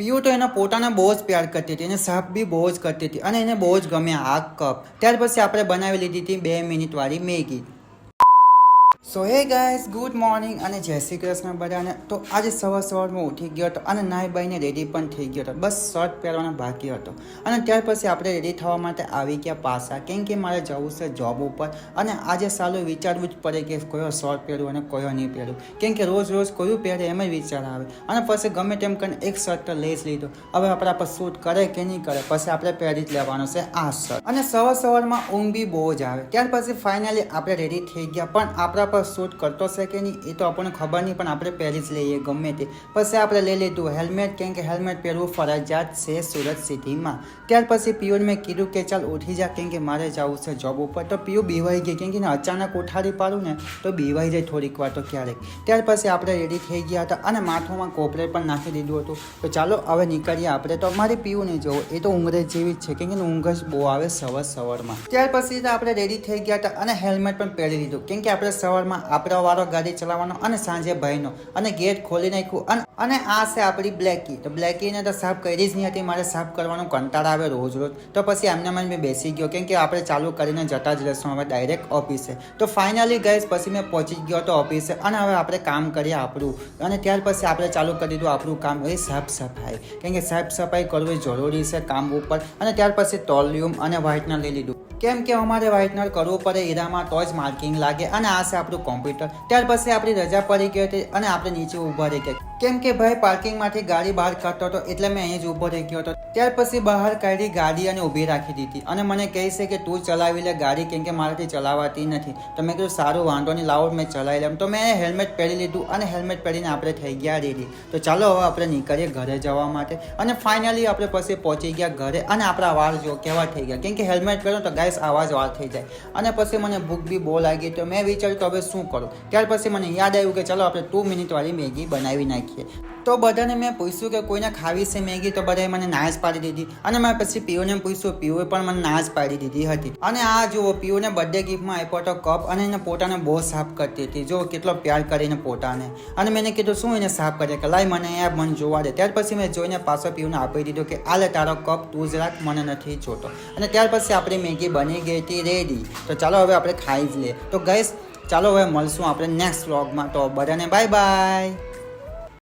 પીયુ તો એના પોતાને બહુ જ પ્યાર કરતી હતી એને સાફ બી બહુ જ કરતી હતી અને એને બહુ જ ગમે આ કપ. ત્યાર પછી આપણે બનાવી લીધી હતી 2 મિનિટવાળી મેગી. સો હે ગાઈસ, ગુડ મોર્નિંગ અને જય શ્રી કૃષ્ણ બધાને. તો આજે સવારમાં ઉઠી ગયો હતો અને નાહી બાઈને રેડી પણ થઈ ગયો હતો. બસ શર્ટ પહેરવાનો બાકી હતો અને ત્યાર પછી આપણે રેડી થવા માટે આવી ગયા પાછા, કેમ કે મારે જવું છે જોબ ઉપર અને આજે સાલું વિચારવું જ પડે કે કયો શર્ટ પહેરવું અને કયો નહીં પહેરવું, કેમ કે રોજ કયું પહેરે એમ જ વિચાર આવે. અને પછી ગમે તેમ કરીને એક શર્ટ તો લઈ જ લીધો. હવે આપણા પર શૂટ કરે કે નહીં કરે, પછી આપણે પહેરી જ લેવાનો છે આ શર્ટ. અને સવારમાં ઊંઘ બી બહુ જ આવે. ત્યાર પછી ફાઇનલી આપણે રેડી થઈ ગયા, પણ આપણા પર શૂટ કરતો છે કે નહીં એ તો આપણને ખબર નહીં, પણ આપણે પહેરી જ લઈએ ગમે તે. પછી આપણે લઈ લીધું હેલ્મેટ, કેમ કે હેલ્મેટ પહેરવું ફરજિયાત છે સુરત સિટીમાં. ત્યાર પછી પિયુને મેં કીધું કે ચાલ ઉઠી જા, કેમ કે મારે જવું છે જોબ ઉપર. તો પિયુ બીવાઈ ગઈ, કેમ કે અચાનક ઉઠાડી પાડું ને તો બીવાઈ જાય થોડીક વાર તો ક્યારેક. ત્યાર પછી આપણે રેડી થઈ ગયા હતા અને માથામાં કોપરેટ પણ નાખી દીધું હતું. તો ચાલો હવે નીકળીએ આપણે. તો મારી પિયુ નહીં જવું, એ તો ઊંઘરે જેવી જ છે, કેમ કે ઊંઘ જ બહુ આવે સવારમાં. ત્યાર પછી આપણે રેડી થઈ ગયા હતા અને હેલ્મેટ પણ પહેરી લીધું, કેમ કે આપણે સવારમાં આપણો વારો ગાડી ચલાવવાનો અને સાંજે ભાઈનો. અને ગેટ ખોલી નાખ્યું અને આ છે આપણી બ્લેકી. તો બ્લેકીને તો સાફ કરી જ નહીં હતી, મારે સાફ કરવાનું કંટાળો આવે રોજ. તો પછી એમને મેં બેસી ગયો, કેમ કે આપણે ચાલુ કરીને જતા જ રહેશું હવે ડાયરેક્ટ ઓફિસે. તો ફાઇનલી ગઈશ પછી મેં પહોંચી ગયો હતો ઓફિસે અને હવે આપણે કામ કરીએ આપણું. અને ત્યાર પછી આપણે ચાલુ કરી દીધું આપણું કામ, એ સાફ સફાઈ, કેમ કે સાફ સફાઈ કરવી જરૂરી છે કામ ઉપર. અને ત્યાર પછી ટોલિયમ અને વ્હાઇટનર લઈ લીધું, કેમ કે અમારે વ્હાઇટનર કરવું પડે હીરામાં તો જ માર્કિંગ લાગે. અને આ છે આપણું કોમ્પ્યુટર. ત્યાર પછી આપણી રજા પડી ગઈ હતી અને આપણે નીચે ઊભા રહી ગયા, કેમ કે ભાઈ પાર્કિંગમાંથી ગાડી બહાર કાઢતો હતો એટલે મેં અહીં જ ઊભો રહી ગયો હતો. ત્યાર પછી બહાર કાઢી ગાડી અને ઊભી રાખી દીધી અને મને કહે છે કે તું ચલાવી લે ગાડી, કેમ કે મારાથી ચલાવાતી નથી. તો મેં કીધું સારું વાંધો નહીં, લાવો મેં ચલાવી લેમ. તો મેં હેલ્મેટ પહેરી લીધું અને હેલ્મેટ પહેરીને આપણે થઈ ગયા રેડી. તો ચાલો હવે આપણે નીકળીએ ઘરે જવા માટે. અને ફાઇનલી આપણે પછી પહોંચી ગયા ઘરે અને આપણા વાળ જો કેવા થઈ ગયા, કેમ કે હેલ્મેટ પહેરો તો ગાઈસ આવાજ વાળ થઈ જાય. અને પછી મને ભૂખ બી બહુ લાગી, તો મેં વિચાર્યું તો હવે શું કરું. ત્યાર પછી મને યાદ આવ્યું કે ચાલો આપણે 2 મિનિટવાળી મેગી બનાવી નાખીએ. તો બધાને મેં પૂછ્યું કે કોઈને ખાવી છે મેગી, તો બધાએ મને ના જ પાડી દીધી. અને મેં પછી પીયુને પૂછ્યું, પીયુએ પણ મને ના જ પાડી દીધી હતી. અને આ જુઓ, પીયુને બર્થડે ગિફ્ટમાં આપ્યો હતો કપ અને એને પોતાને બહુ સાફ કરતી હતી. જો કેટલો પ્યાર કરીને પોતાને. અને મેં કીધું શું એને સાફ કરે, કે લાઈ મને આ મન જોવા દે. ત્યાર પછી મેં જોઈને પાછો પીયુને આપી દીધું કે આ લે તારો કપ, તું જ રાખ, મને નથી જોતો. અને ત્યાર પછી આપણી મેગી બની ગઈ હતી રેડી. તો ચાલો હવે આપણે ખાઈ જ લે. તો ગાઈસ ચાલો હવે મળશું આપણે નેક્સ્ટ વ્લોગમાં. તો બધાને બાય બાય.